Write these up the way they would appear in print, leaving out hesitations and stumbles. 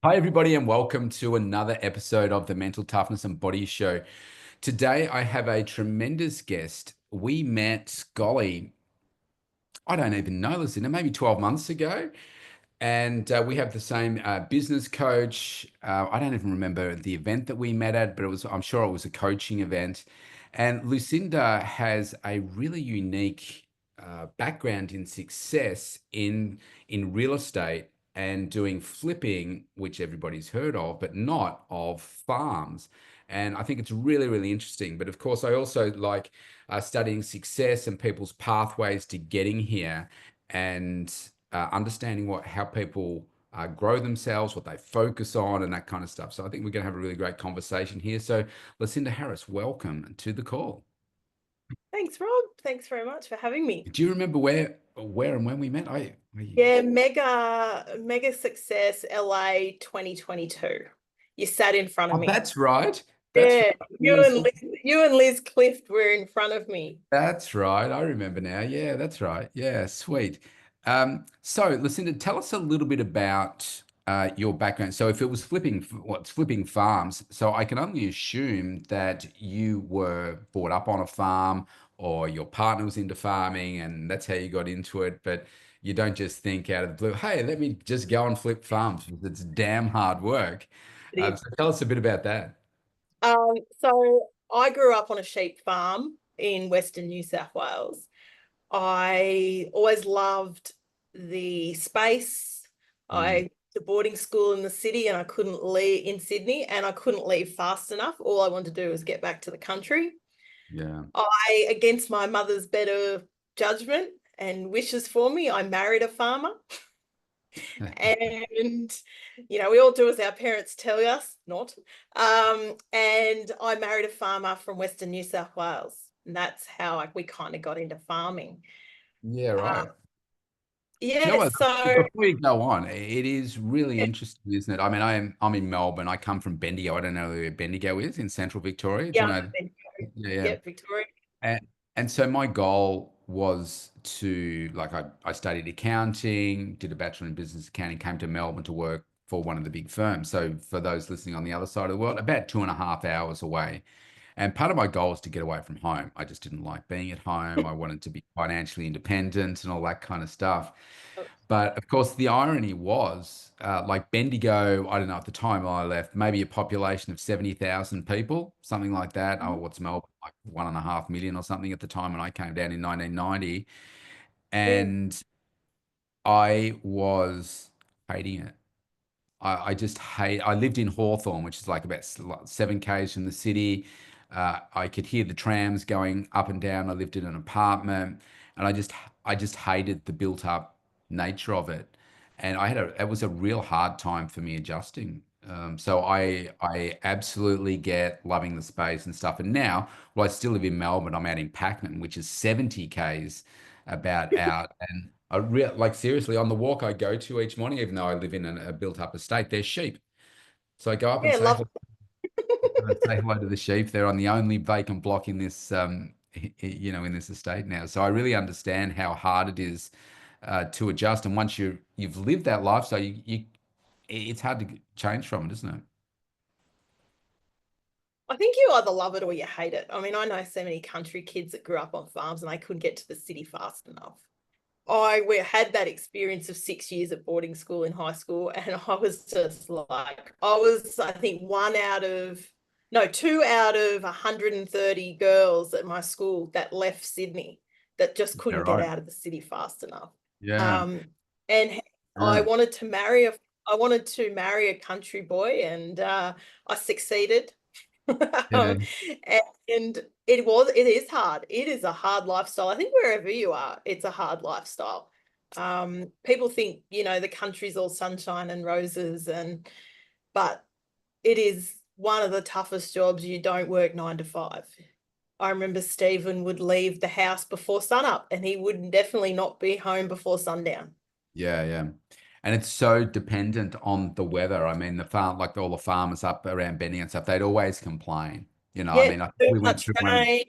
Hi, everybody, and welcome to another episode of the Mental Toughness and Body Show. Today, I have a tremendous guest. We met, golly, I don't even know, Lucinda, maybe 12 months ago. And we have the same business coach. I don't even remember the event that we met at, but I'm sure it was a coaching event. And Lucinda has a really unique background in success in real estate and doing flipping, which everybody's heard of, but not of farms. And I think it's really, really interesting. But of course, I also like studying success and people's pathways to getting here. And understanding how people grow themselves, what they focus on, and that kind of stuff. So I think we're going to have a really great conversation here. So, Lucinda Harris, welcome to the call. Thanks, Rob. Thanks very much for having me. Do you remember where and when we met? Yeah, mega success, LA 2022. You sat in front of Oh, me. that's right. That's Yeah, right. Yes, You and Liz Clift were in front of me. that's right. I remember now. Yeah, that's right. Yeah, sweet. So, Lucinda, tell us a little bit about your background. So, if it was what's flipping farms, so I can only assume that you were brought up on a farm or your partner was into farming and that's how you got into it. But you don't just think out of the blue, hey, let me just go and flip farms. It's damn hard work. It is. So, tell us a bit about that. So I grew up on a sheep farm in Western New South Wales. I always loved the space. Mm, I the boarding school in the city and I couldn't leave in Sydney and I couldn't leave fast enough. All I wanted to do was get back to the country. yeah. Against my mother's better judgment and wishes for me, I married a farmer. And, we all do as our parents tell us, not. And I married a farmer from Western New South Wales. And that's how we kind of got into farming. Yeah, Uh, right. Do you know yeah, what? so Before you go on, it is really interesting, isn't it? I mean, I'm in Melbourne. I come from Bendigo. I don't know where Bendigo is in central Victoria. Do you yeah, know? Yeah, yeah. yeah, Victoria. And so my goal was to I studied accounting, did a bachelor in business accounting, came to Melbourne to work for one of the big firms. So for those listening on the other side of the world, about 2.5 hours away. And part of my goal was to get away from home. I just didn't like being at home. I wanted to be financially independent and all that kind of stuff. But of course, the irony was like Bendigo, I don't know, at the time I left, maybe a population of 70,000 people, something like that. Oh, what's Melbourne? Like 1.5 million or something at the time when I came down in 1990. Yeah, And I was hating it. I just hate. I lived in Hawthorne, which is like about 7 k's from the city. I could hear the trams going up and down. I lived in an apartment, and I just hated the built-up nature of it. And it was a real hard time for me adjusting. So I absolutely get loving the space and stuff. And now, well, I still live in Melbourne. I'm out in Pakenham, which is 70 k's about out. And like seriously, on the walk I go to each morning, even though I live in a built-up estate, there's sheep. So I go up and yeah, love. say hello to the sheep. They're on the only vacant block in this, in this estate now. So I really understand how hard it is to adjust. And once you've lived that lifestyle, it's hard to change from it, isn't it? I think you either love it or you hate it. I mean, I know so many country kids that grew up on farms and they couldn't get to the city fast enough. We had that experience of 6 years at boarding school in high school, and I was just like, I think two out of 130 girls at my school that left Sydney that just Yeah, couldn't get right. out of the city fast enough. Yeah. Um, and I Yeah. wanted to marry I wanted to marry a country boy, and I succeeded. Yeah. um, and it is hard. It is a hard lifestyle. I think wherever you are, it's a hard lifestyle. People think, the country's all sunshine and roses, but it is one of the toughest jobs. You don't work 9 to 5. I remember Stephen would leave the house before sunup and he would definitely not be home before sundown. Yeah, yeah. And it's so dependent on the weather. I mean, the farm, like all the farmers up around Benny and stuff, they'd always complain. I Yeah, mean, I think too we went much through one. rain,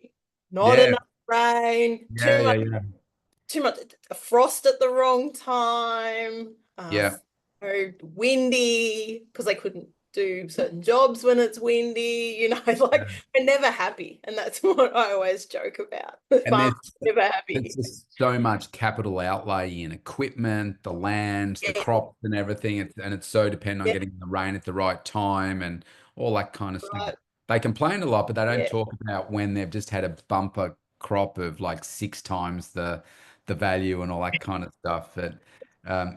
not Yeah, enough rain, yeah, yeah, yeah. too much frost at the wrong time. Yeah. windy because they couldn't do certain jobs when it's windy, like we're never happy. And that's what I always joke about. The And farmers never there's happy. just so much capital outlay in equipment, the land, the Yeah, crops and everything. And it's so dependent on yeah, getting the rain at the right time and all that kind of stuff. right. They complain a lot, but they don't Yeah. talk about when they've just had a bumper crop of like 6 times the value and all that kind of stuff. But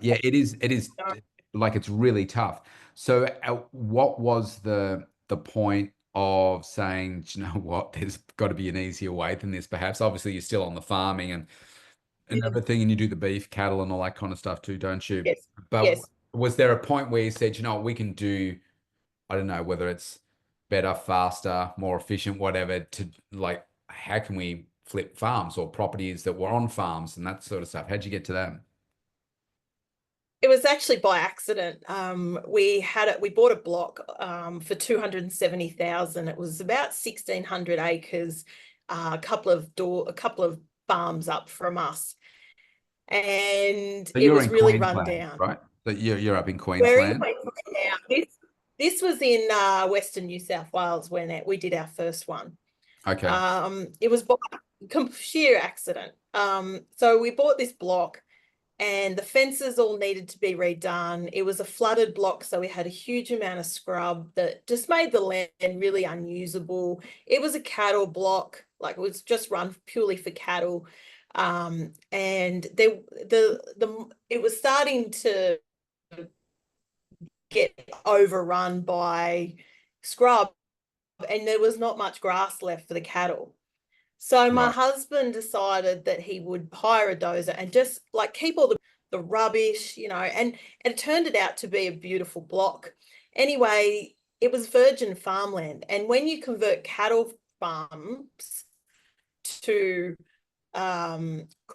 yeah, it is like it's really tough. So what was the point of saying, "Do you know what, there's got to be an easier way than this, perhaps? Obviously, you're still on the farming and Yeah. everything, and you do the beef, cattle, and all that kind of stuff too, don't you? Yes. But Yes. was there a point where you said, you know what, we can do, I don't know, whether it's better, faster, more efficient, whatever, to like, how can we flip farms or properties that were on farms and that sort of stuff? How'd you get to that? It was actually by accident. We bought a block for 270,000. It was about 1,600 acres, a couple of farms up from us. And So it you're was in really run Queensland, down. right? So you're up in We're in Queensland. Queensland now. This was in Western New South Wales when we did our first one. Okay. It was by sheer accident. So we bought this block and the fences all needed to be redone. It was a flooded block, so we had a huge amount of scrub that just made the land really unusable. It was a cattle block, like it was just run purely for cattle. And it was starting to get overrun by scrub, and there was not much grass left for the cattle. So my Right. husband decided that he would hire a dozer and just like keep all the rubbish, and it turned it out to be a beautiful block. Anyway, it was virgin farmland. And when you convert cattle farms to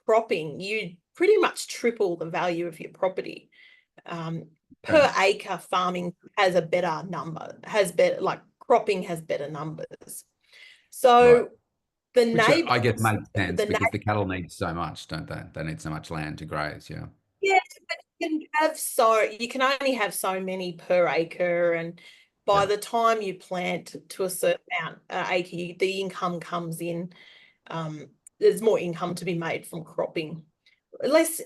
cropping, you pretty much triple the value of your property. Um, Okay. per acre farming has a better number, has better, like cropping has better numbers. Right. So the Which I guess neighbors, makes sense the because the cattle need so much, don't they? They need so much land to graze. Yeah. yeah, but you can only have so many per acre, and by Yeah. the time you plant to a certain amount acre, the income comes in. Um, there's more income to be made from cropping. Less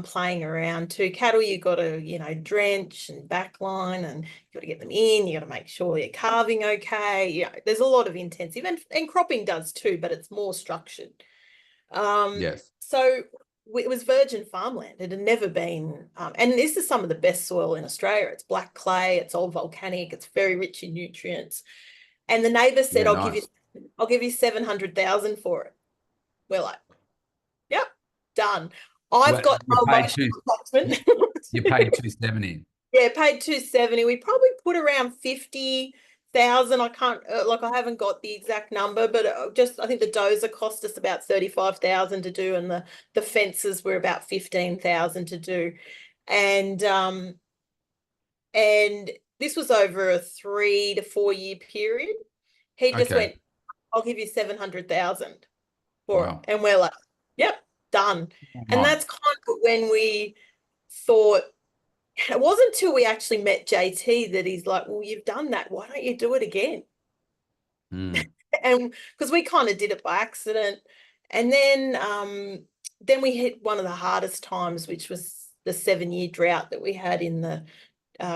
playing around too. Cattle, you got to drench and backline, and you got to get them in. You got to make sure you're calving okay. There's a lot of intensive, and cropping does too, but it's more structured. Yes. So it was virgin farmland. It had never been, and this is some of the best soil in Australia. It's black clay. It's all volcanic. It's very rich in nutrients. And the neighbour said, Yeah. " Nice. I'll give you 700,000 for it." We're like, "Yep, done." I've Well, got you no paid emotional two. You, attachment. you paid 270. Yeah, paid 270. We probably put around 50,000. I can't like I haven't got the exact number, but just I think the dozer cost us about 35,000 to do, and the fences were about 15,000 to do. And and this was over a 3 to 4 year period. He just Okay. went, "I'll give you 700,000 for it." Wow. And we're like, "Yep, done." And Nice. that's kind of when we thought, it wasn't until we actually met JT that he's like, "Well, you've done that. Why don't you do it again?" Mm. And because we kind of did it by accident. And then we hit one of the hardest times, which was the 7 year drought that we had in the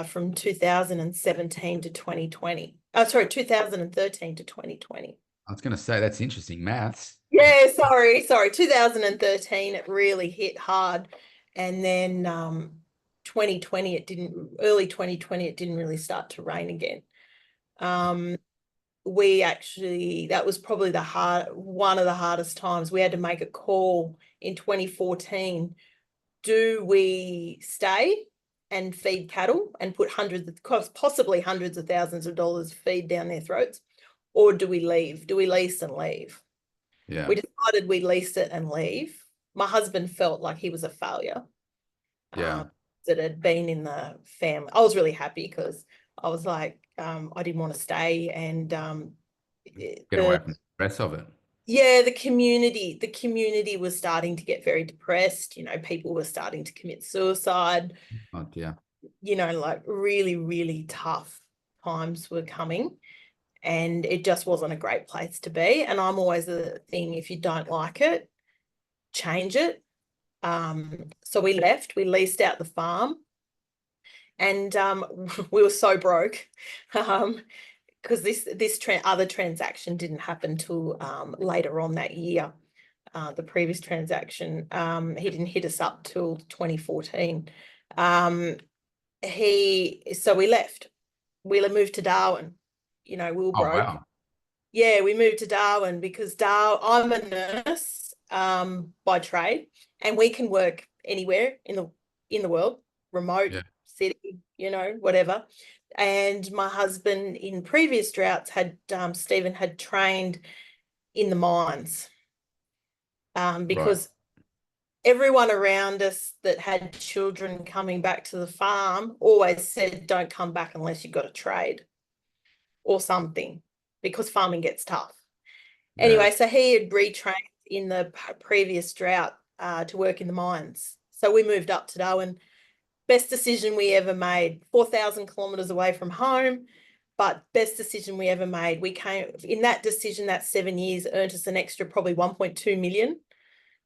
from 2017 to 2020. Oh, sorry, 2013 to 2020. I was going to say that's interesting maths. Yeah, sorry. 2013, it really hit hard. And then 2020, early 2020, it didn't really start to rain again. Um, that was probably one of the hardest times. We had to make a call in 2014. Do we stay and feed cattle and put possibly hundreds of thousands of dollars feed down their throats? Or do we leave? Do we lease and leave? Yeah. We decided we'd lease it and leave. My husband felt like he was a failure, Yeah. that had been in the family. I was really happy because I was like, I didn't want to stay. And Get away from the stress of it. yeah, the community was starting to get very depressed. People were starting to commit suicide. Oh dear. like really, really tough times were coming, and it just wasn't a great place to be. And I'm always the thing, if you don't like it, change it. So we left, we leased out the farm, and we were so broke. Because this other transaction didn't happen till later on that year. The previous transaction, he didn't hit us up till 2014. So we left. We moved to Darwin. We were Oh, broke. wow. Yeah, we moved to Darwin because I'm a nurse by trade, and we can work anywhere in the world, remote, Yeah. city, whatever. And my husband in previous droughts Stephen had trained in the mines, Right. because everyone around us that had children coming back to the farm always said, don't come back unless you've got a trade or something, because farming gets tough. Yeah. Anyway, so he had retrained in the previous drought to work in the mines. So we moved up to Darwin. Best decision we ever made, 4,000 kilometers away from home, but best decision we ever made. We came in that decision, that 7 years earned us an extra probably 1.2 million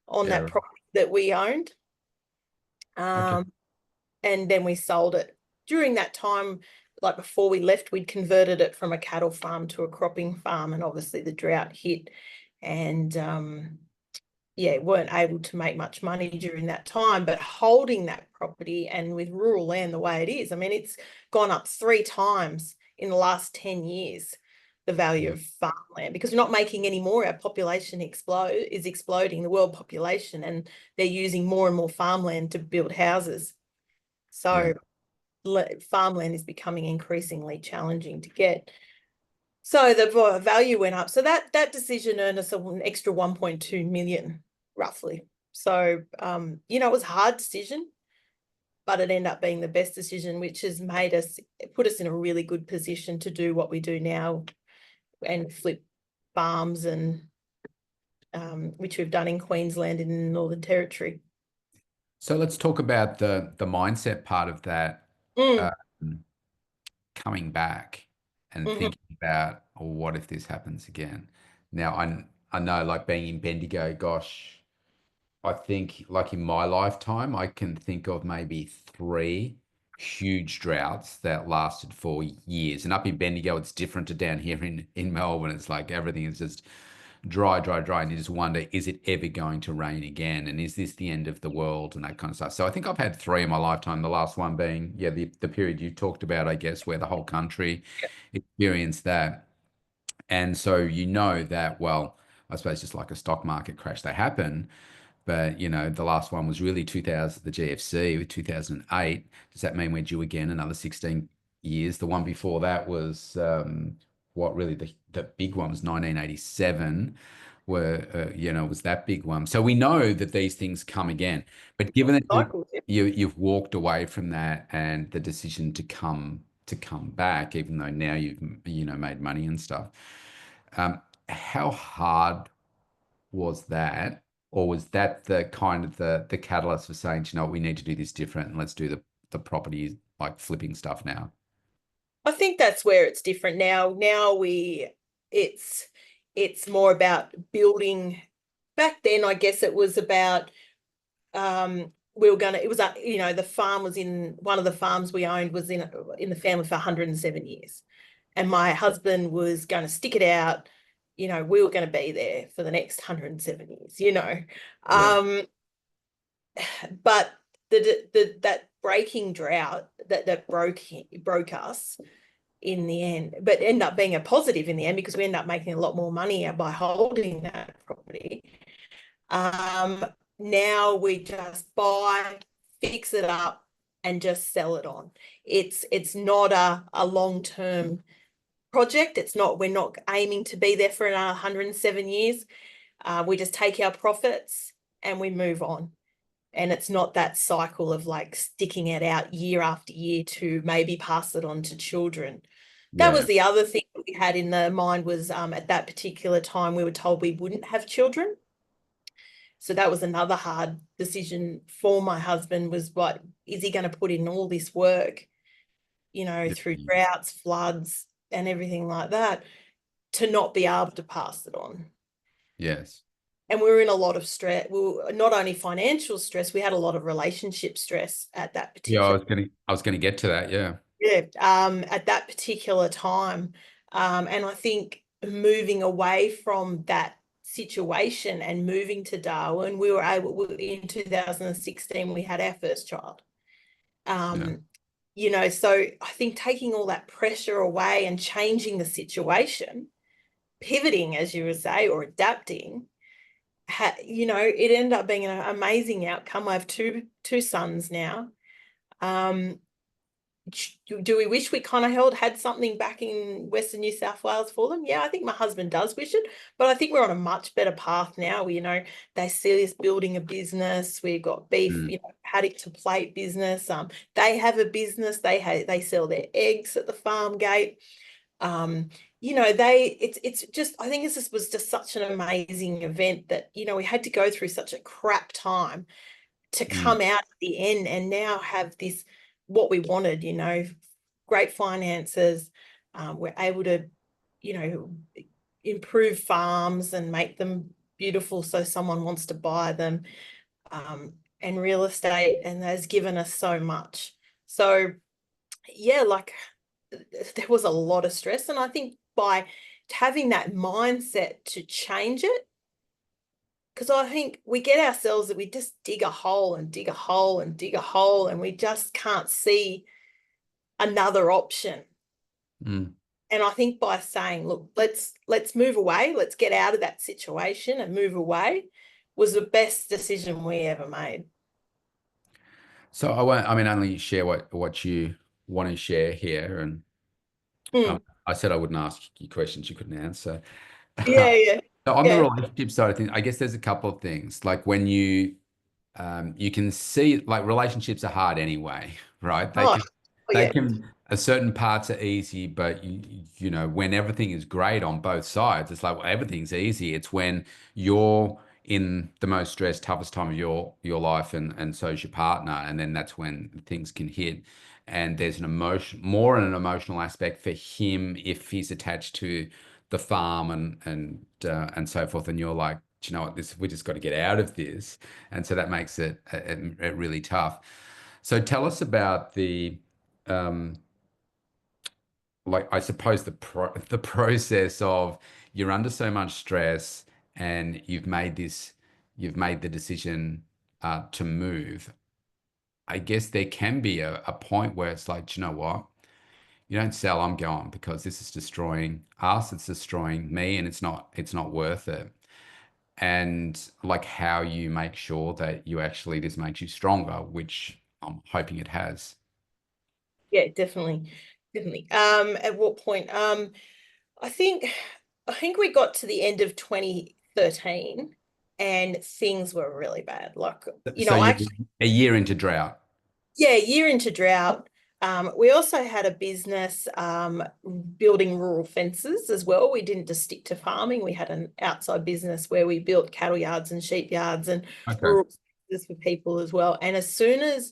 on Yeah. that Right. property that we owned. Okay. And then we sold it. During that time, like before we left, we'd converted it from a cattle farm to a cropping farm, and obviously the drought hit, and yeah, weren't able to make much money during that time. But holding that property, and with rural land the way it is, I mean, it's gone up 3 times in the last 10 years, the value Yeah. of farmland, because we're not making any more. Our population is exploding, the world population, and they're using more and more farmland to build houses. Yeah. So farmland is becoming increasingly challenging to get. So the value went up. So that decision earned us an extra 1.2 million, roughly. So, it was a hard decision, but it ended up being the best decision, which has put us in a really good position to do what we do now and flip farms, and which we've done in Queensland and in the Northern Territory. So let's talk about the mindset part of that, Mm, um, coming back and mhm. thinking about, oh, what if this happens again? Now, I know, like being in Bendigo, gosh, I think like in my lifetime, I can think of maybe three huge droughts that lasted for years. And up in Bendigo, it's different to down here in Melbourne. It's like everything is just dry, dry, dry. And you just wonder, is it ever going to rain again? And is this the end of the world and that kind of stuff? So I think I've had three in my lifetime. The last one being, yeah, the period you talked about, I guess, where the whole country experienced that. And so you know that, well, I suppose just like a stock market crash, they happen. But the last one was really 2000, the GFC with 2008. Does that mean we're due again another 16 years? The one before that was what really the big one was 1987, where was that big one. So we know that these things come again. But given that Cycles, yeah. you've walked away from that and the decision to come back, even though now you've made money and stuff, how hard was that, or was that the kind of the catalyst for saying, "Do you know what, we need to do this different and let's do the property like flipping stuff now"? I think that's where it's different now. It's it's more about building. Back then, I guess it was about, we were gonna. It was the farm was in one of the farms we owned was in the family for 107 years, and my husband was going to stick it out. We were going to be there for the next 107 years. Yeah, Um, but that breaking drought that broke us in the end, but end up being a positive in the end, because we end up making a lot more money by holding that property. Um, Now we just buy, fix it up, and just sell it on. It's not a long-term project. We're not aiming to be there for another 107 years. We just take our profits and we move on. And it's not that cycle of like sticking it out year after year to maybe pass it on to children. That was yeah, the other thing that we had in the mind was, at that particular time we were told we wouldn't have children. So that was another hard decision for my husband, was what, is he going to put in all this work, through Yeah. droughts, floods, and everything like that, to not be able to pass it on. Yes. And we were in a lot of stress. We were not only financial stress, we had a lot of relationship stress at that Yeah, particular, I was gonna get to that. Yeah. yeah, at that particular time. And I think moving away from that situation and moving to Darwin, in 2016, we had our first child. Yeah. Um, so I think taking all that pressure away and changing the situation, pivoting, as you would say, or adapting, it ended up being an amazing outcome. I have two sons now. Um, do we wish we kind of had something back in Western New South Wales for them? Yeah, I think my husband does wish it, but I think we're on a much better path now. They see us building a business. We've got beef, Mm. paddock to plate business. They have a business. They sell their eggs at the farm gate. It's just, I think this was just such an amazing event that, we had to go through such a crap time to Mm. come out at the end and now have this, what we wanted, great finances. We're able to, you know, improve farms and make them beautiful so someone wants to buy them. And real estate, and that's given us so much. So yeah, like, there was a lot of stress. And I think by having that mindset to change it, because I think we get ourselves that we just dig a hole and dig a hole and dig a hole, and we just can't see another option. Mm. And I think by saying, look, let's move away, let's get out of that situation and move away, was the best decision we ever made. So I won't, I mean, only share what you want to share here. And Mm. I said I wouldn't ask you questions you couldn't answer. Yeah, yeah, So on the yeah. relationship side of things, I guess there's a couple of things. Like when you can see, like, relationships are hard anyway, right? Oh, oh They yeah. can, certain parts are easy, but when everything is great on both sides, it's like, well, everything's easy. It's when you're in the most stressed, toughest time of your life, and so is your partner, and then that's when things can hit. And there's an emotional aspect for him if he's attached to the farm and so forth, and you're like, do you know what, this we just got to get out of this, and so that makes it really tough. So tell us about um, like, I suppose the process of, you're under so much stress and you've made the decision to move. I guess there can be a point where it's like, do you know what? You don't sell, I'm going, because this is destroying us, it's destroying me, and it's not worth it. And like, how you make sure that this makes you stronger, which I'm hoping it has. Yeah, definitely. Definitely. At what point? I think I think we got to the end of 2013 and things were really bad. Like, So I you're actually, a year into drought. yeah, year into drought. We also had a business building rural fences as well. We didn't just stick to farming. We had an outside business where we built cattle yards and sheep yards and Okay. rural fences for people as well. And as soon as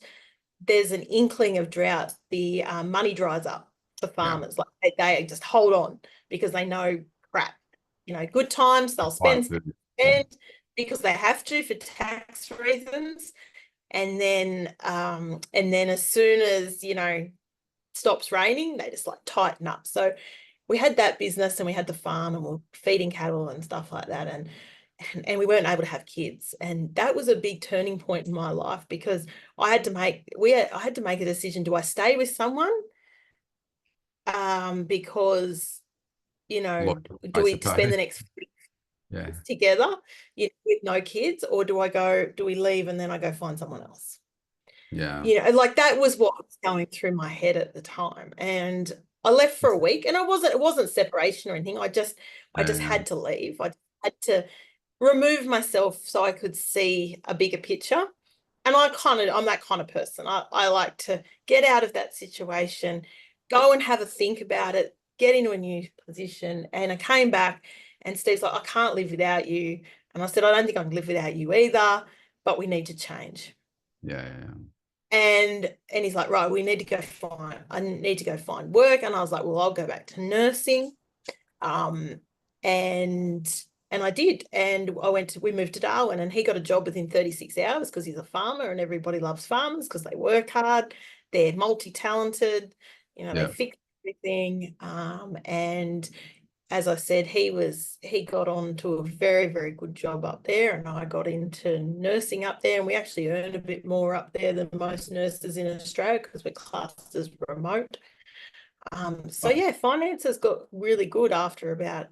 there's an inkling of drought, the money dries up for Yeah. farmers. Like, they just hold on because they know, crap, good times they'll Quite spend, good. Yeah. spend because they have to for tax reasons. And then as soon as, stops raining, they just like tighten up. So we had that business and we had the farm and we we're feeding cattle and stuff like that. And we weren't able to have kids. And that was a big turning point in my life because I had to make a decision. Do I stay with someone? Because, Look, I do we spend suppose. the next Yeah. weeks together, with no kids, or do we leave and then I go find someone else? Yeah. Like, that was what was going through my head at the time. And I left for a week, and it wasn't separation or anything. I just Yeah. had to leave. I had to remove myself so I could see a bigger picture. And I'm that kind of person. I like to get out of that situation, go and have a think about it, get into a new position. And I came back and Steve's like, I can't live without you. And I said, I don't think I can live without you either, but we need to change. Yeah. Yeah. And he's like, right, I need to go find work. And I was like, well, I'll go back to nursing. Um, and I did. And we moved to Darwin, and he got a job within 36 hours because he's a farmer, and everybody loves farmers because they work hard. They're multi-talented, they Yeah. fix everything. And as I said, he got on to a very, very good job up there, and I got into nursing up there, and we actually earned a bit more up there than most nurses in Australia because we're classed as remote. So Oh, yeah, finances got really good after about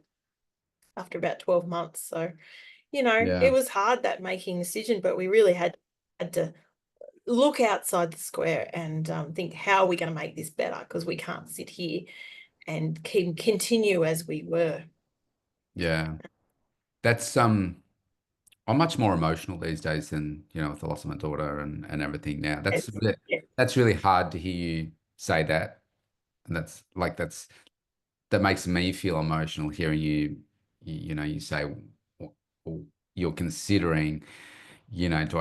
12 months. So, yeah. it was hard, that making decision, but we really had to look outside the square and think, how are we going to make this better? Because we can't sit here and continue as we were. Yeah. That's I'm much more emotional these days than, with the loss of my daughter and everything now. Yes. Yeah. That's really hard to hear you say that. And that makes me feel emotional hearing you say, well, you're considering, do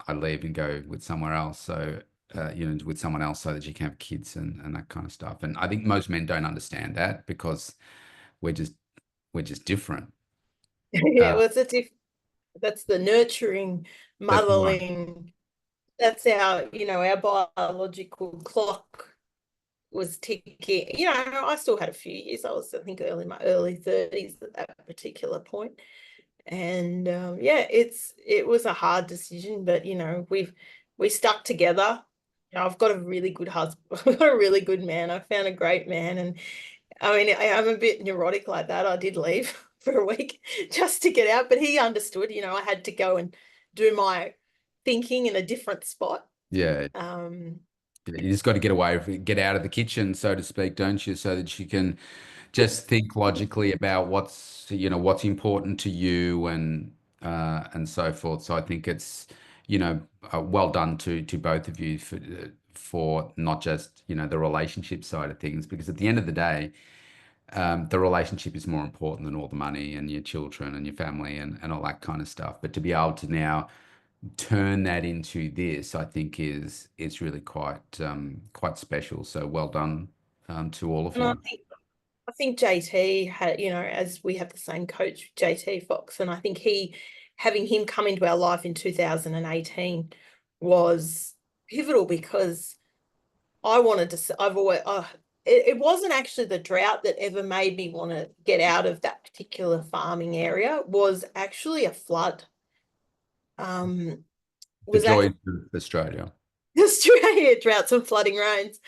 I leave and go with somewhere else? So, with someone else so that you can have kids and that kind of stuff. And I think most men don't understand that because we're just, we're just different. Yeah, Uh, well, that's the nurturing, that's right. mothering. That's our biological clock was ticking. I still had a few years. I was, I think, early in my early 30s at that particular point. And yeah, it was a hard decision, but we stuck together. I've got a really good husband. I've got a really good man. I found a great man, and I mean, I'm a bit neurotic like that. I did leave for a week just to get out, but he understood. I had to go and do my thinking in a different spot. Yeah. Um, You just got to get out of the kitchen, so to speak, don't you? So that you can just think logically about what's important to you and so forth. So I think it's well done to both of you for not just the relationship side of things, because at the end of the day, the relationship is more important than all the money and your children and your family and all that kind of stuff. But to be able to now turn that into this, I think is really quite special. So well done to all of and I you. think I think JT had, as we have the same coach, JT Fox, and I think having him come into our life in 2018 was pivotal because I've always, it wasn't actually the drought that ever made me want to get out of that particular farming area, was actually a flood. Um, The was joys actually of Australia. Australia droughts and flooding rains.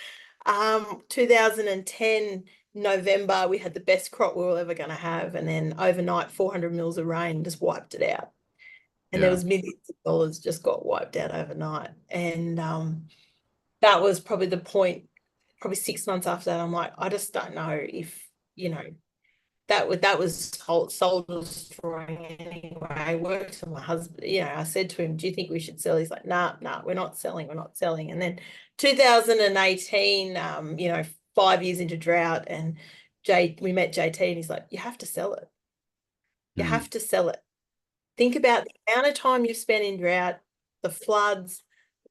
2010 November, we had the best crop we were ever going to have, and then overnight, 400 mils of rain just wiped it out, and there Yeah. was millions of dollars just got wiped out overnight. And that was probably the point. Probably 6 months after that, I'm like, I just don't know if that was soul destroying anyway. I worked for my husband. I said to him, "Do you think we should sell?" He's like, "Nah, nah, we're not selling. We're not selling." And then 2018, 5 years into drought, and we met JT, and he's like, "You have to sell it. You Mm. have to sell it. Think about the amount of time you've spent in drought, the floods,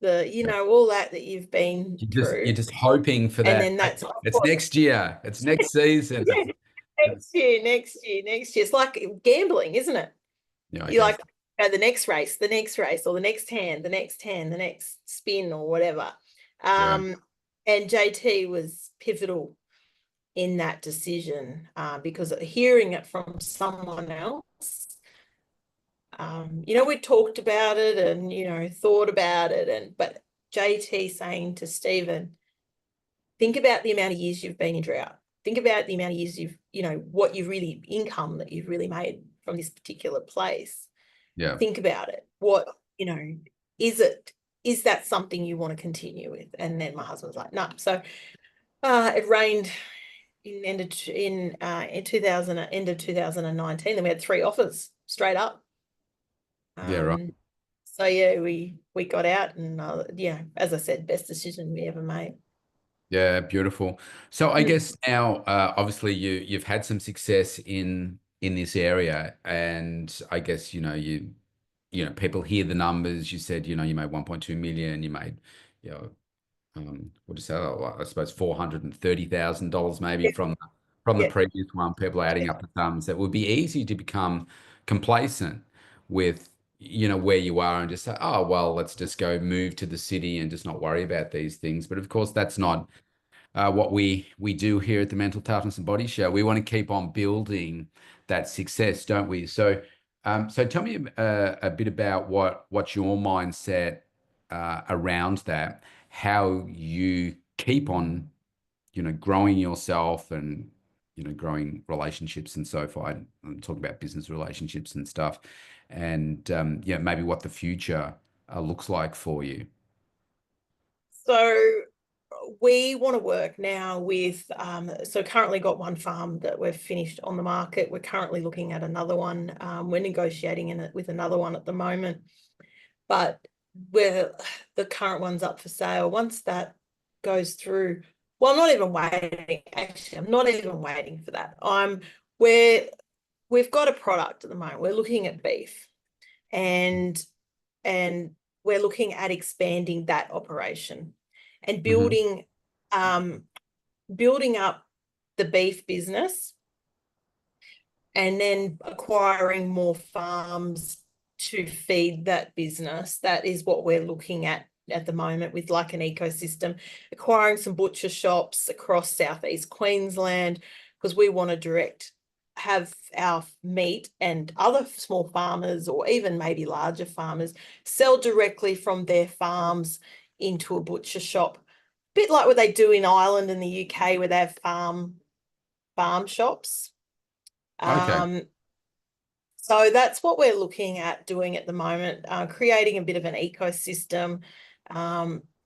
Yeah. all that you've been You're through, just hoping for and that. then that's It's next year. It's next season. yeah, next year, next year, next year. It's like gambling, isn't it? Yeah, I You guess. like the next race, the next race, or the next hand, the next hand, the next spin, or whatever. Yeah. Um, and JT was pivotal in that decision because hearing it from someone else, we talked about it and thought about it, but JT saying to Stephen, think about the amount of years you've been in drought. Think about the amount of years what you've really income that you've really made from this particular place. Yeah. Think about it. What, is it, is that something you want to continue with? And then my husband was like, no. So it rained in 2000, end of 2019. Then we had 3 offers straight up. Yeah, right. So yeah, we got out, and as I said, best decision we ever made. Yeah, beautiful. So I Mm. guess now, obviously you've had some success in this area. And I guess, people hear the numbers. You said, you made 1.2 million, you made, you know, what do you say? I suppose $430,000 maybe Yeah, from the yeah. previous one. People are adding up the thumbs. It would be easy to become complacent with, where you are and just say, oh, well, let's just go move to the city and just not worry about these things. But of course, that's not what we do here at the Mental Toughness and Body Show. We want to keep on building that success, don't we? So tell me a bit about what's your mindset around that, how you keep on, growing yourself and growing relationships and so forth. I'm talking about business relationships and stuff, and yeah, maybe what the future looks like for you. So we want to work now with, so currently got one farm that we've finished on the market. We're currently looking at another one. We're negotiating with another one at the moment, but the current one's up for sale. Once that goes through, well, I'm not even waiting. Actually, I'm not even waiting for that. We're we've got a product at the moment. We're looking at beef, and and we're looking at expanding that operation and Hmm. um, building up the beef business, and then acquiring more farms to feed that business. That is what we're looking at the moment, with like an ecosystem, acquiring some butcher shops across southeast Queensland, because we want to have our meat, and other small farmers or even maybe larger farmers sell directly from their farms into a butcher shop. A bit like what they do in Ireland and the UK, where they have farm shops. Okay. Um, so that's what we're looking at doing at the moment, creating a bit of an ecosystem,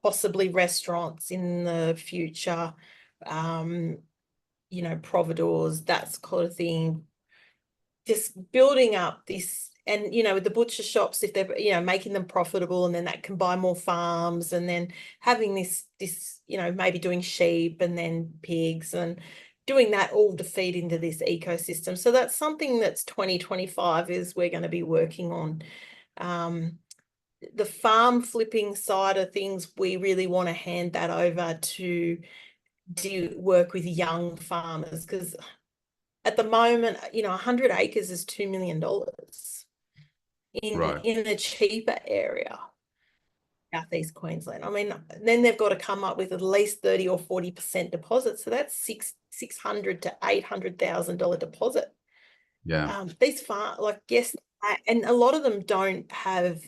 possibly restaurants in the future, um, providors, that kind of thing. Just building up this, and with the butcher shops, if they're making them profitable, and then that can buy more farms, and then having this maybe doing sheep and then pigs, and doing that all to feed into this ecosystem. So that's something that's 2025 is we're going to be working on. um, the farm flipping side of things, we really want to hand that over to do work with young farmers, because at the moment, 100 acres is $2 million in Right. a cheaper area, southeast Queensland. I mean, then they've got to come up with at least 30 or 40% deposit. So that's $600 to $800,000 deposit. Yeah. These like, yes, and a lot of them don't have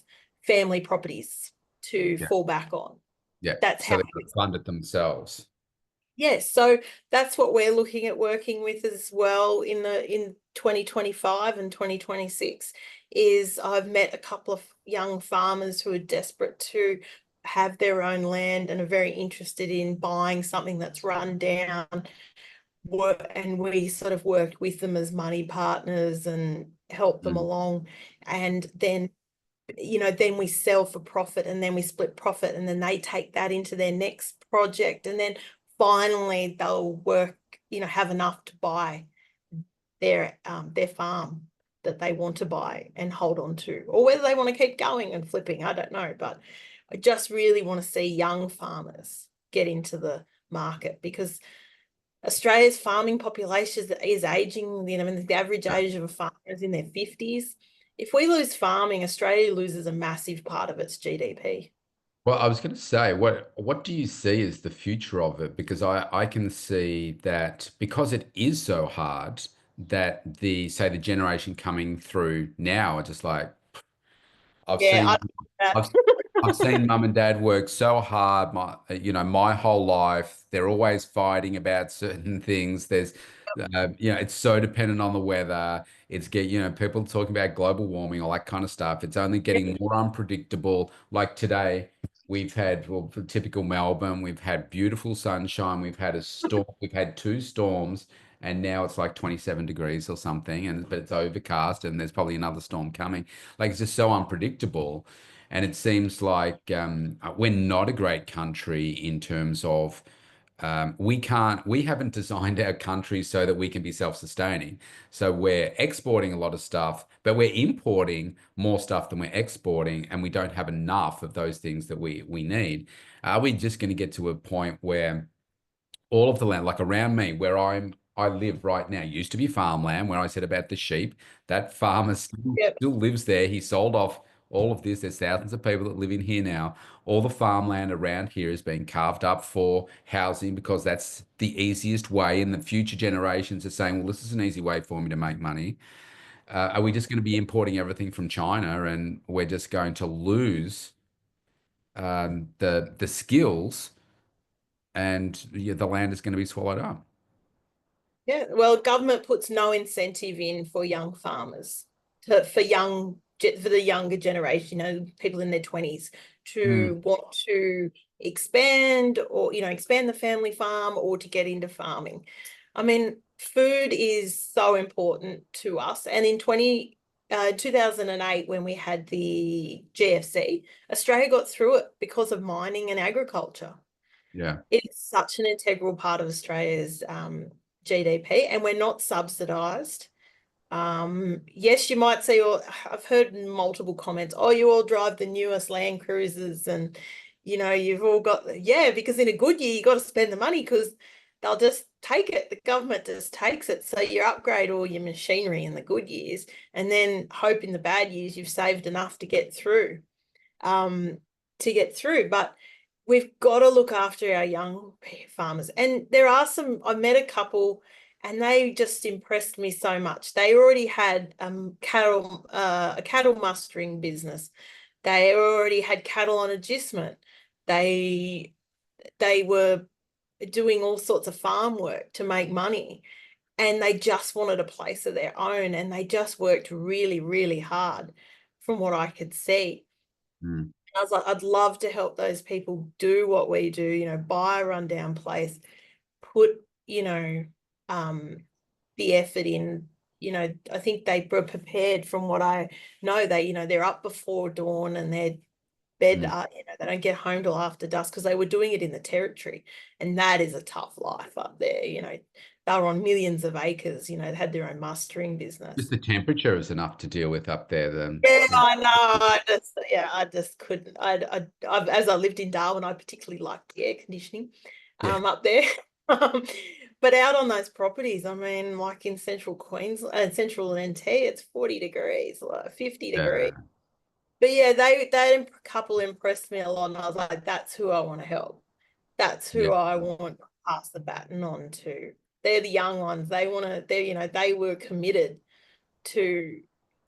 family properties to Yeah. fall back on. Yeah. That's So how they've got to fund it themselves. Yes, so that's what we're looking at working with as well in 2025 and 2026. Is I've met a couple of young farmers who are desperate to have their own land and are very interested in buying something that's run down. And we sort of worked with them as money partners and help them Mm. along. And then then we sell for profit, and then we split profit, and then they take that into their next project, and then finally they'll work, have enough to buy their farm that they want to buy and hold on to, or whether they want to keep going and flipping, I don't know. But I just really want to see young farmers get into the market, because Australia's farming population is aging. The average Yeah. age of a farmer is in their 50s. If we lose farming, Australia loses a massive part of its GDP. Well, I was going to say, what do you see as the future of it? Because I can see that because it is so hard that the generation coming through now are just like, I've Yeah, I seen don't know I've I've seen mum and dad work so hard my whole life. They're always fighting about certain things. There's it's so dependent on the weather. People talking about global warming, all that kind of stuff. It's only getting more unpredictable. Like today, we've had, well, for typical Melbourne, we've had beautiful sunshine. We've had a storm. We've had two storms, and now it's like 27 degrees or something, but it's overcast, and there's probably another storm coming. Like, it's just so unpredictable. And it seems like we're not a great country in terms of We haven't designed our country so that we can be self-sustaining. So we're exporting a lot of stuff, but we're importing more stuff than we're exporting, and we don't have enough of those things that we need. Are we just going to get to a point where all of the land, like around me, where I live right now, used to be farmland. Where I said about the sheep, that farmer Yep. still lives there. He sold off all of this. There's thousands of people that live in here now. All the farmland around here is being carved up for housing because that's the easiest way. And the future generations are saying, well, this is an easy way for me to make money. Are we just going to be importing everything from China, and we're just going to lose the skills, and yeah, the land is going to be swallowed up? Yeah, well, government puts no incentive in for young farmers for the younger generation, people in their 20s Mm, to want to expand or, expand the family farm or to get into farming. I mean, food is so important to us. And in 2008, when we had the GFC, Australia got through it because of mining and agriculture. yeah. It's such an integral part of Australia's GDP, and we're not subsidised. Yes, you might see, or I've heard multiple comments, oh, you all drive the newest Land Cruisers and, you've all got, yeah, because in a good year, you got to spend the money because they'll just take it. The government just takes it. So you upgrade all your machinery in the good years and then hope in the bad years you've saved enough to get through. Um, But we've got to look after our young farmers. And there are I met a couple and they just impressed me so much. They already had a cattle mustering business. They already had cattle on agistment. They they were doing all sorts of farm work to make money. And they just wanted a place of their own. And they just worked really, really hard from what I could see. Mm, I was like, I'd love to help those people do what we do, buy a rundown place, put, um, the effort in. I think they were prepared from what I know. They're up before dawn and they're bed, mm. they don't get home till after dusk because they were doing it in the territory. And that is a tough life up there. They were on millions of acres, they had their own mustering Just business. the temperature is enough to deal with up there, then. Yeah, I know. I just couldn't. As I lived in Darwin, I particularly liked the air conditioning, Yeah, up there. Um, but out on those properties, I mean, like in central Queensland and central NT, it's 40 degrees, like 50 degrees. yeah, But yeah, that couple impressed me a lot, and I was like, that's who I want to help. That's yeah. who I want to pass the baton on to. They're the young ones. They were committed to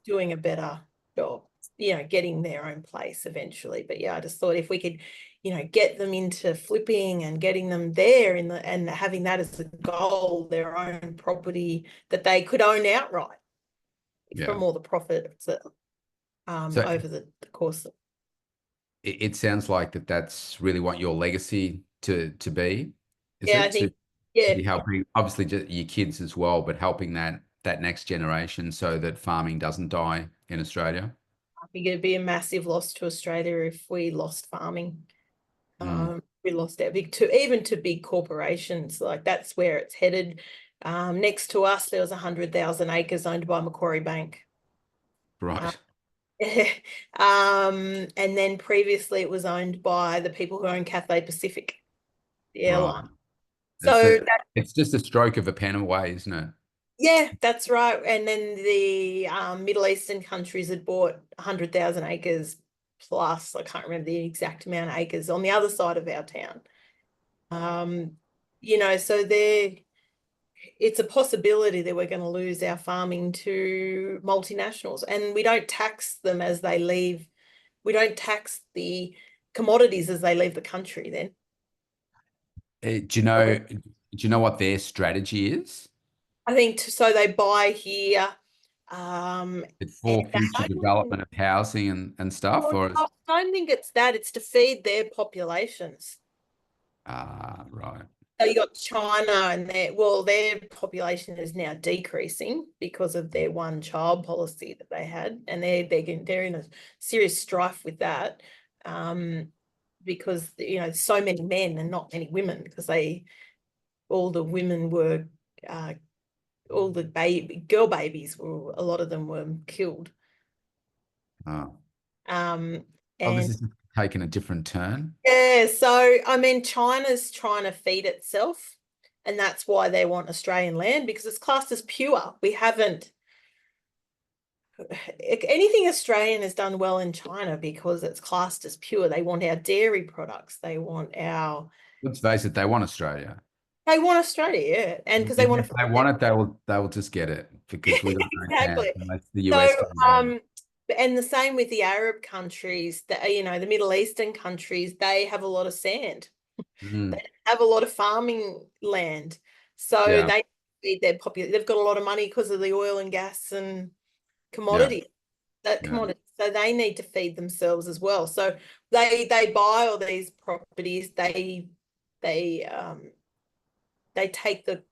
doing a better job, getting their own place eventually. But yeah, I just thought if we could, get them into flipping and getting them there and having that as a goal, their own property that they could own outright Yeah. from all the profits So over the course. it sounds like that's really what your legacy to be, is Yeah, I it? To think, yeah, be helping, obviously, just your kids as well, but helping that next generation so that farming doesn't die in Australia. I think it'd be a massive loss to Australia if we lost farming. Mm, We lost our even to big corporations. Like that's where it's headed. Next to us, there was 100,000 acres owned by Macquarie Bank. Uh, right, and then previously it was owned by the people who own Cathay Pacific, the right. airline. It's So a, it's just a stroke of a pen away, isn't it? yeah, that's right. And then the Middle Eastern countries had bought 100,000 acres plus. I can't remember the exact amount of acres on the other side of our town. Um, so it's a possibility that we're going to lose our farming to multinationals, and we don't tax them as they leave. We don't tax the commodities as they leave the country then. Do you know what their strategy is? I think so they buy here, It's and for future development of housing and stuff, well, or I don't think it's that. It's to feed their populations. right. So you got China and their population is now decreasing because of their one child policy that they had, and they're in a serious strife with that, because so many men and not many women because all the women were, uh, all the girl babies were, a lot of them were killed. Oh, Um, oh, this and is taking a different turn. yeah, so I mean, China's trying to feed itself, and that's why they want Australian land because it's classed as pure. We haven't anything Australian has done well in China because it's classed as pure. They want our dairy products. Let's face it, they want Australia. They want Australia, yeah, and because they Even want if to they feed want it, they will just get it because we got no chance exactly. unless the So, US comes in. and the same with the Arab countries, the Middle Eastern countries, they have a lot of sand. They Mm, have a lot of farming land. So yeah, they feed their population. They've got a lot of money because of the oil and gas and yeah, commodity, that yeah, commodity. So they need to feed themselves as well. So they buy all these properties. They they take the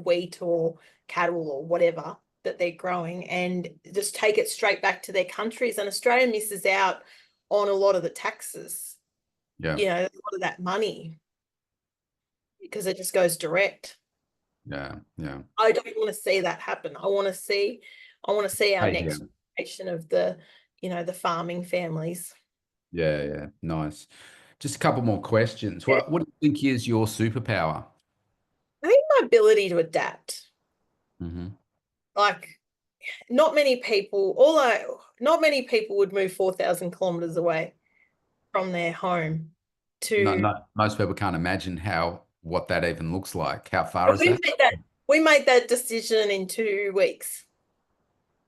wheat or cattle or whatever that they're growing and just take it straight back to their countries. And Australia misses out on a lot of the taxes, yeah, a lot of that money because it just goes direct. yeah, yeah. I don't want to see that happen. I want to see our Hey, yeah, next generation of the farming families. yeah, yeah. Nice. Just a couple more questions. What do you think is your superpower? I think my ability to adapt. Hmm. Like not many people would move 4,000 kilometers away from their home No, to no, most people can't imagine what that even looks like. How far but is we that? made that we made that decision in 2 weeks.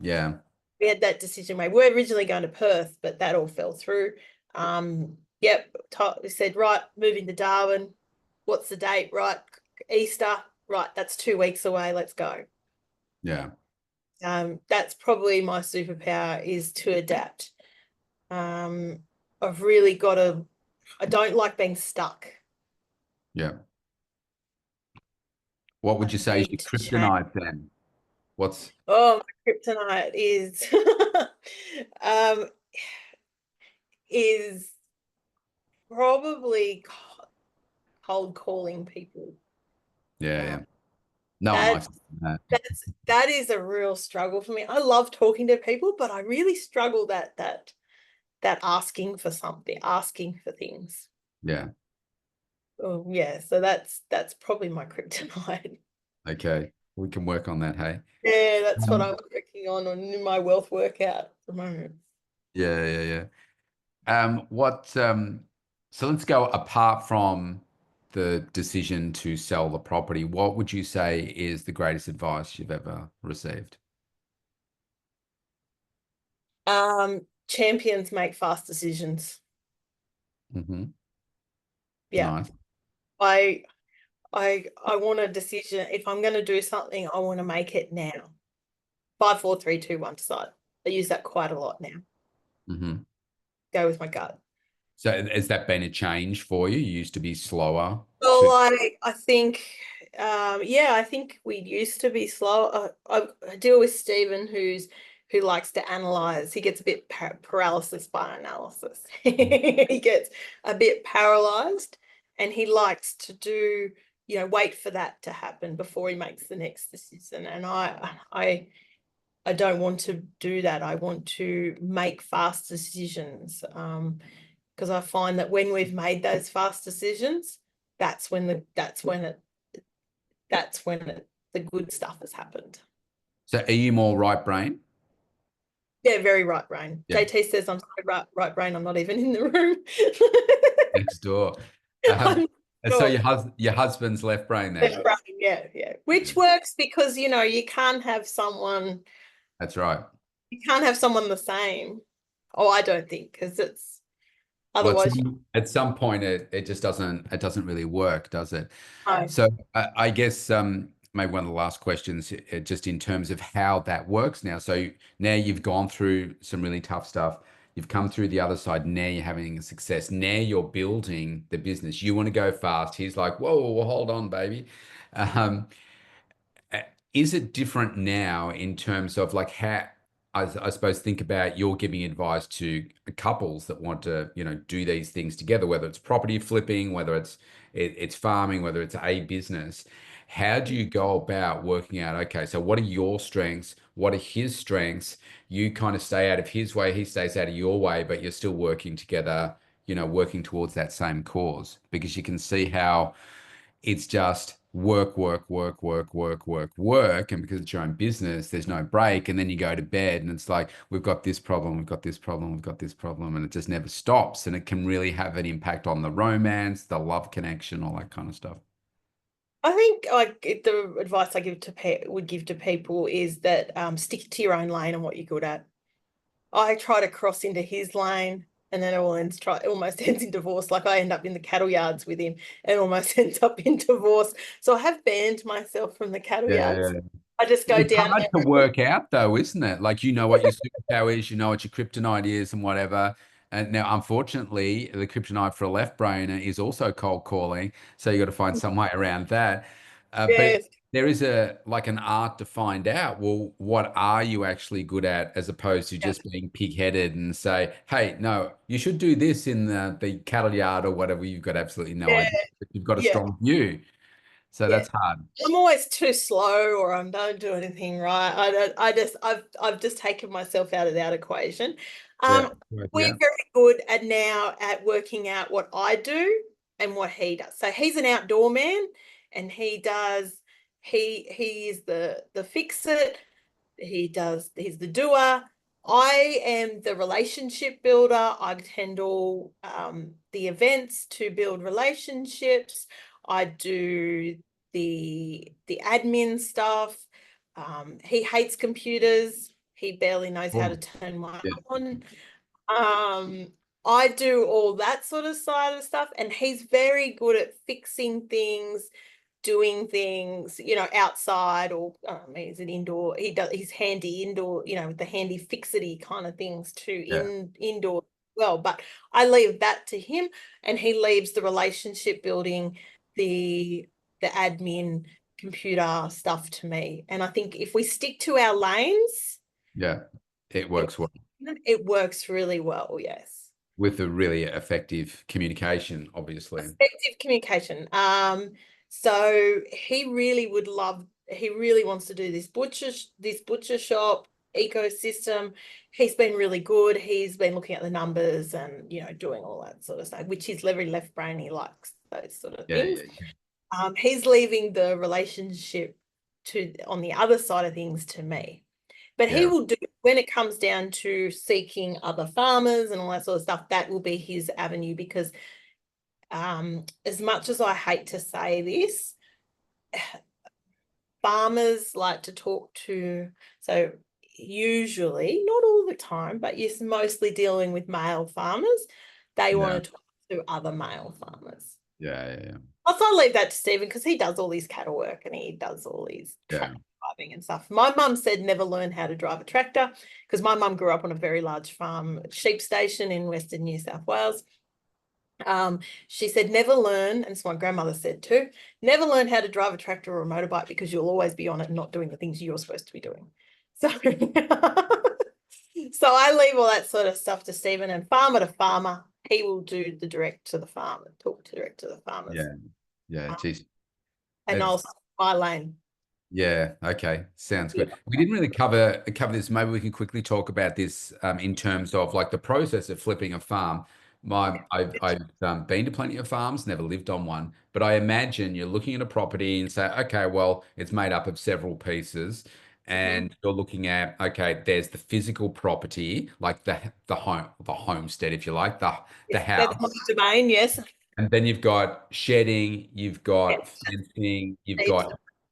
Yeah, We had that decision made. We were originally going to Perth, but that all fell through. Yep, we said, right, moving to Darwin. What's the date? Right, Easter. Right, that's 2 weeks away. Let's go. yeah, That's probably my superpower is to adapt. Um, I've really got to, I don't like being stuck. yeah. What I would you say is need your to change. kryptonite then? What's Oh, my kryptonite is um is probably cold calling people. Yeah, Uh, yeah. No one that likes that. that is a real struggle for me. I love talking to people, but I really struggle that asking for something, asking for things. Yeah. Oh yeah, so that's probably my kryptonite. Okay. We can work on that, hey? Yeah, that's what Um, I'm working on in my wealth workout at the moment. yeah, yeah, yeah. What so let's go apart from the decision to sell the property. What would you say is the greatest advice you've ever received? Champions make fast decisions. Hmm. Yeah. Nice. I I want a decision. If I'm going to do something, I want to make it now. 5, 4, 3, 2, 1, decide. I use that quite a lot now. Hmm. Go with my gut. So has that been a change for you? You used to be slower Well, to, I think, yeah, I think we used to be slow. I deal with Stephen, who likes to analyze. He gets a bit paralysis by analysis. He gets a bit paralyzed, and he likes to wait for that to happen before he makes the next decision. And I don't want to do that. I want to make fast decisions. Because I find that when we've made those fast decisions, that's when the good stuff has happened. so are you more right brain? Yeah, very right brain. Yeah, JT says I'm so right brain. I'm not even in the room. next door. I'm And so sure. your husband's left brain Left then. brain, yeah, yeah. Yeah, Which works because that's right. you can't have someone the same. Oh, I don't think because it's Well, otherwise. at some point it just doesn't really work, does it? No. So I guess maybe one of the last questions, just in terms of how that works now. So now you've gone through some really tough stuff. You've come through the other side. Now you're having a success. Now you're building the business. You want to go fast. He's like, whoa, hold on, baby. Um, uh, is it different now in terms of like how? I suppose think about you're giving advice to couples that want to, do these things together, whether it's property flipping, whether it's farming, whether it's a business. How do you go about working out, okay, so what are your strengths? What are his strengths? You kind of stay out of his way, he stays out of your way, but you're still working together, working towards that same cause, because you can see how it's just work, work, work, work, work, work, work. And because it's your own business, there's no break. And then you go to bed and it's like, we've got this problem, we've got this problem, we've got this problem. And it just never stops. And it can really have an impact on the romance, the love connection, all that kind of stuff. I think like the advice I would give to people is that stick to your own lane and what you're good at. I try to cross into his lane, and then it almost ends in divorce. Like I end up in the cattle yards with him and it almost ends up in divorce. So I have banned myself from the cattle Yeah. yards. I just go It's down hard to there. work out though, isn't it? Like you know what your superpower is, you know what your kryptonite is and whatever. And now, unfortunately, the kryptonite for a left brainer is also cold calling. So you got to find some way around that. But Yes. there is a like an art to find out, well, what are you actually good at, as opposed to Yeah. just being pig-headed and say, hey, no, you should do this in the cattle yard or whatever. You've got absolutely no Yeah. idea. But you've got a Yeah. strong view. So Yeah. that's hard. I'm always too slow or I don't do anything right. I've just taken myself out of that equation. Yeah. Um, we're Yeah. very good at now at working out what I do and what he does. So he's an outdoor man and he is the fix it. He's the doer. I am the relationship builder. I handle the events to build relationships. I do the admin stuff. He hates computers. He barely knows how to Cool. turn one Yeah. on. Um, I do all that sort of side of stuff, and he's very good at fixing things, doing things, outside or he's an indoor. He's handy indoor, with the handy fixity kind of things too Yeah. indoor. Well, but I leave that to him, and he leaves the relationship building, the admin, computer stuff to me. And I think if we stick to our lanes, Yeah. It it works well it works really well. Yes. with a really effective communication, obviously. Effective communication. So he really wants to do this butcher shop ecosystem. He's been really good. He's been looking at the numbers and, doing all that sort of stuff, which is very left brain. He likes those sort of Yeah. things. Yeah. He's leaving the relationship on the other side of things to me. But he Yeah. will do, when it comes down to seeking other farmers and all that sort of stuff, that will be his avenue because as much as I hate to say this, farmers like to talk to, so usually, not all the time, but yes, mostly dealing with male farmers. They Yeah. want to talk to other male farmers. Yeah. Yeah. Yeah. Also, I leave that to Stephen because he does all his cattle work and he does all his Yeah. tractor driving and stuff. My mum said never learn how to drive a tractor because my mum grew up on a very large farm sheep station in Western New South Wales. She said, never learn, and so my grandmother said too, never learn how to drive a tractor or a motorbike because you'll always be on it and not doing the things you're supposed to be doing. So, so I leave all that sort of stuff to Stephen, and farmer to farmer, he will do the direct to the farmer, talk to direct to the farmers. Yeah. Yeah. Geez. And I'll It's stay in my lane. Yeah, okay. Sounds Yeah. good. We didn't really cover this. Maybe we can quickly talk about this in terms of like the process of flipping a farm. I've been to plenty of farms, never lived on one, but I imagine you're looking at a property and say, okay, well, it's made up of several pieces, Mhm. and you're looking at, okay, there's the physical property, like the homestead, if you like, the Yes, that's my house. domain, yes. And then you've got shedding, you've got Yes. fencing, Needs-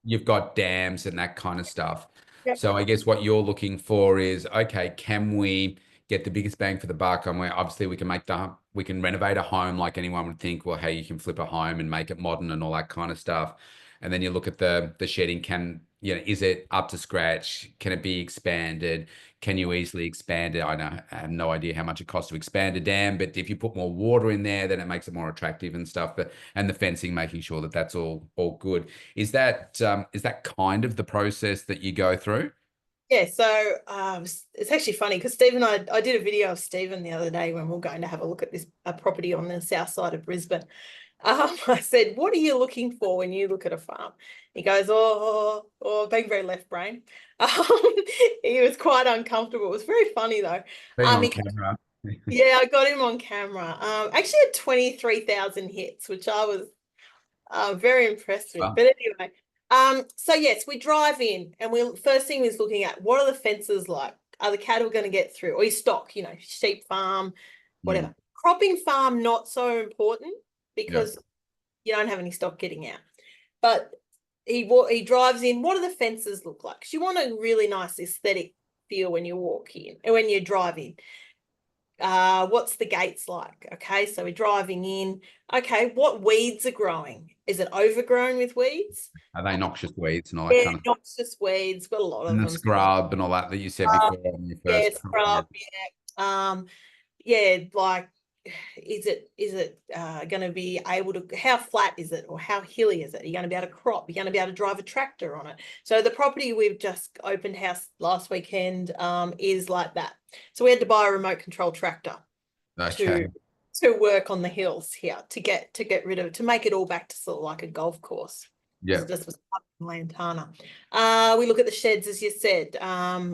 you've got dams and that kind of stuff. Yep. So I guess what you're looking for is, okay, can we get the biggest bang for the buck? And where obviously we can renovate a home like anyone would think, well, hey, you can flip a home and make it modern and all that kind of stuff. And then you look at the shedding, is it up to scratch? Can it be expanded? Can you easily expand it? I have no idea how much it costs to expand a dam, but if you put more water in there, then it makes it more attractive and stuff. But and the fencing, making sure that that's all good. Is that kind of the process that you go through? Yeah, so it's actually funny because Steve and I did a video of Stephen the other day when we are going to have a look at this a property on the south side of Brisbane. I said, "What are you looking for when you look at a farm?" He goes, being very left brain. Um, he was quite uncomfortable. It was very funny though. Being on He camera. Yeah, I got him on camera. Actually had 23,000 hits, which I was very impressed with. Wow. But anyway, so yes, we drive in and we first thing is looking at what are the fences like? Are the cattle going to get through? Or your stock, sheep farm, Mm, whatever. Cropping farm, not so important yeah. because you don't have any stock getting out. But he drives in. What do the fences look like? 'Cause you want a really nice aesthetic feel when you walk in and when you drive in. What's the gates like? Okay, so we're driving in. Okay, what weeds are growing? Is it overgrown with weeds? Are they noxious weeds and all that Yeah, kind of, not just weeds, got a lot and of the them. scrub and all that that you said Uh, before when you yeah, first. Yeah. scrub, yeah. Yeah, like is it going to be able to, how flat is it or how hilly is it? Are you going to be able to crop? Are you going to be able to drive a tractor on it? So the property we've just opened house last weekend is like that. So we had to buy a remote control tractor to Okay. work on the hills here to get rid of to make it all back to sort of like a golf course because Yeah. it just was up in Lantana. We look at the sheds as you said.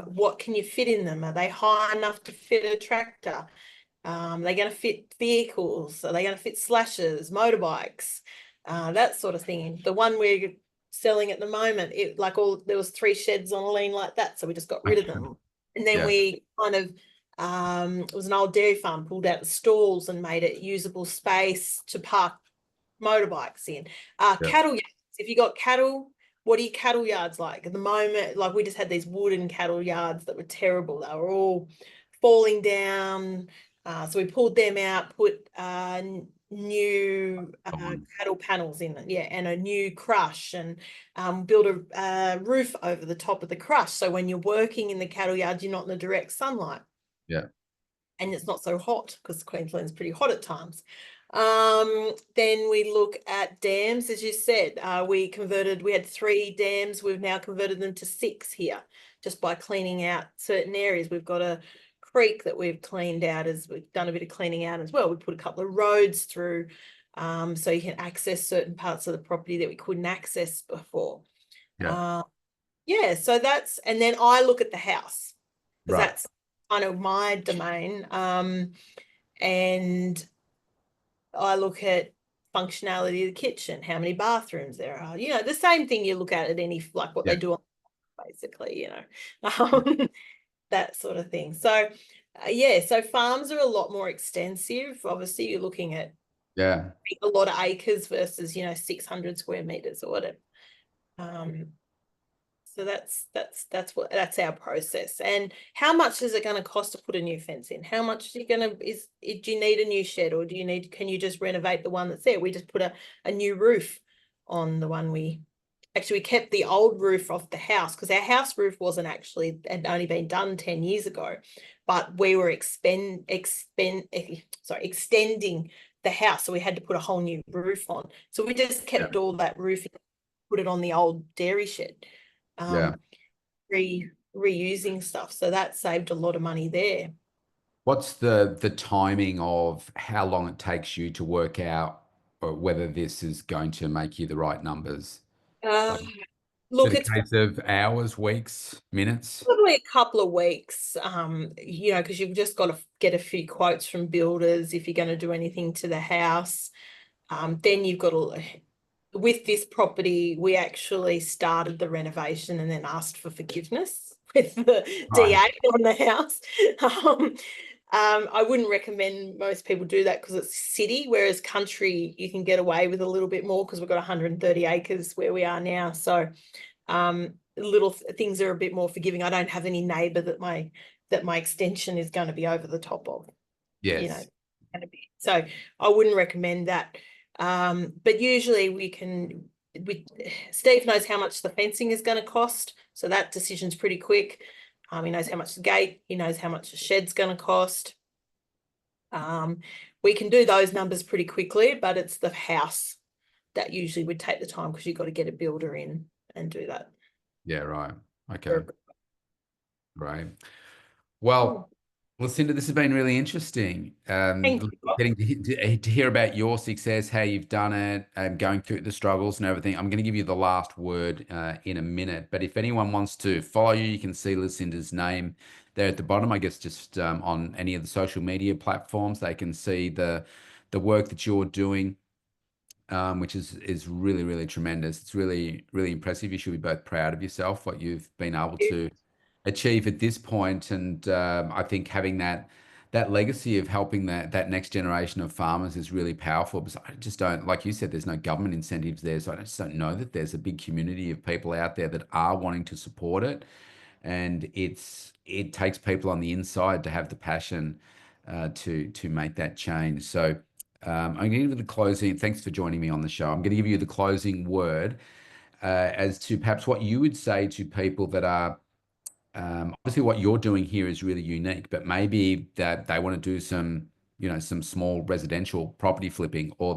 What can you fit in them? Are they high enough to fit a tractor? They're going to fit vehicles? Are they going to fit slashes, motorbikes, that sort of thing? The one we're selling at the moment, there was 3 sheds on a lean like that, so we just got rid of them. And then Yeah. we kind of it was an old dairy farm, pulled out the stalls and made it usable space to park motorbikes in. Yeah. Cattle yards. If you got cattle, what are your cattle yards like? At the moment, like we just had these wooden cattle yards that were terrible. They were all falling down. So we pulled them out, put new Fine. cattle panels in it, yeah, and a new crush, and build a roof over the top of the crush. So when you're working in the cattle yard, you're not in the direct sunlight Yeah. and it's not so hot because Queensland's pretty hot at times. Then we look at dams, as you said. We had 3 dams. We've now converted them to 6 here just by cleaning out certain areas. We've got a creek that we've cleaned out as we've done a bit of cleaning out as well. We put a couple of roads through so you can access certain parts of the property that we couldn't access before. Yeah. Yeah, so and then I look at the house because Right. that's kind of my domain. And I look at functionality of the kitchen, how many bathrooms there are, the same thing you look at any, like what Yeah. they do basically, Yeah. that sort of thing. So, yeah, so farms are a lot more extensive. Obviously, you're looking at Yeah. a lot of acres versus, 600 square meters or whatever. Um, So that's our process. And how much is it going to cost to put a new fence in? How much do you need a new shed, or can you just renovate the one that's there? We just put a new roof on the one we kept the old roof off the house because our house roof had only been done 10 years ago, but we were extending the house. So we had to put a whole new roof on. So we just Yeah. kept all that roof, put it on the old dairy shed. Yeah. Reusing stuff. So that saved a lot of money there. What's the timing of how long it takes you to work out whether this is going to make you the right numbers? Uh, Like, is it Look, a it's case of hours, weeks, minutes? probably a couple of weeks, because you've just got to get a few quotes from builders if you're going to do anything to the house. Then you've got to, with this property, we actually started the renovation and then asked for forgiveness with the DA Right. on the house. I wouldn't recommend most people do that because it's city, whereas country, you can get away with a little bit more because we've got 130 acres where we are now. So little things are a bit more forgiving. I don't have any neighbour that my extension is going to be over the top of, Yes. going to be. So I wouldn't recommend that. But usually Steve knows how much the fencing is going to cost. So that decision's pretty quick. He knows how much the gate, he knows how much the shed's going to cost. We can do those numbers pretty quickly, but it's the house that usually would take the time because you've got to get a builder in and do that. Yeah, right. Okay. Right. Mm. Well, Lucinda, this has been really interesting. Thank you. Getting to hear about your success, how you've done it, and going through the struggles and everything. I'm going to give you the last word in a minute. But if anyone wants to follow you, you can see Lucinda's name there at the bottom. I guess just on any of the social media platforms, they can see the work that you're doing, which is really, really tremendous. It's really, really impressive. You should be both proud of yourself, what you've been able to achieve at this point. And I think having that legacy of helping that next generation of farmers is really powerful. Because I just don't, like you said, there's no government incentives there, so I just don't know that there's a big community of people out there that are wanting to support it. And it takes people on the inside to have the passion to make that change. So I'm going to give you the closing. Thanks for joining me on the show. I'm going to give you the closing word as to perhaps what you would say to people that are obviously what you're doing here is really unique, but maybe that they want to do some small residential property flipping, or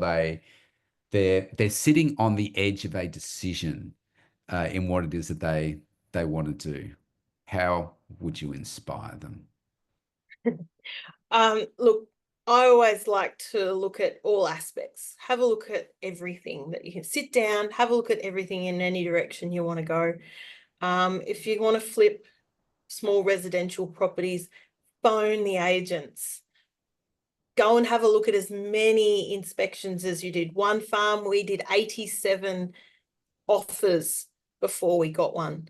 they're sitting on the edge of a decision in what it is that they want to do. How would you inspire them? Look, I always like to look at all aspects. Have a look at everything that you can sit down, have a look at everything in any direction you want to go. If you want to flip small residential properties, phone the agents. Go and have a look at as many inspections as you did. One farm, we did 87 offers before we got one.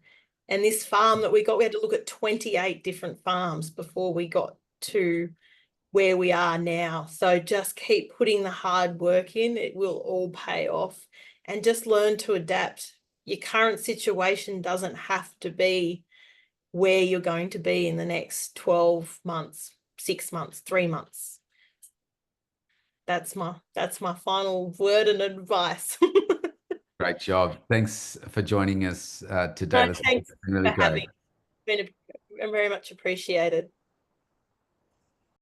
And this farm that we got, we had to look at 28 different farms before we got to where we are now. So just keep putting the hard work in. It will all pay off. And just learn to adapt. Your current situation doesn't have to be where you're going to be in the next 12 months, 6 months, 3 months. That's my final word and advice. Great job. Thanks for joining us today. No, This has thanks been really for great. having me. It's been very much appreciated.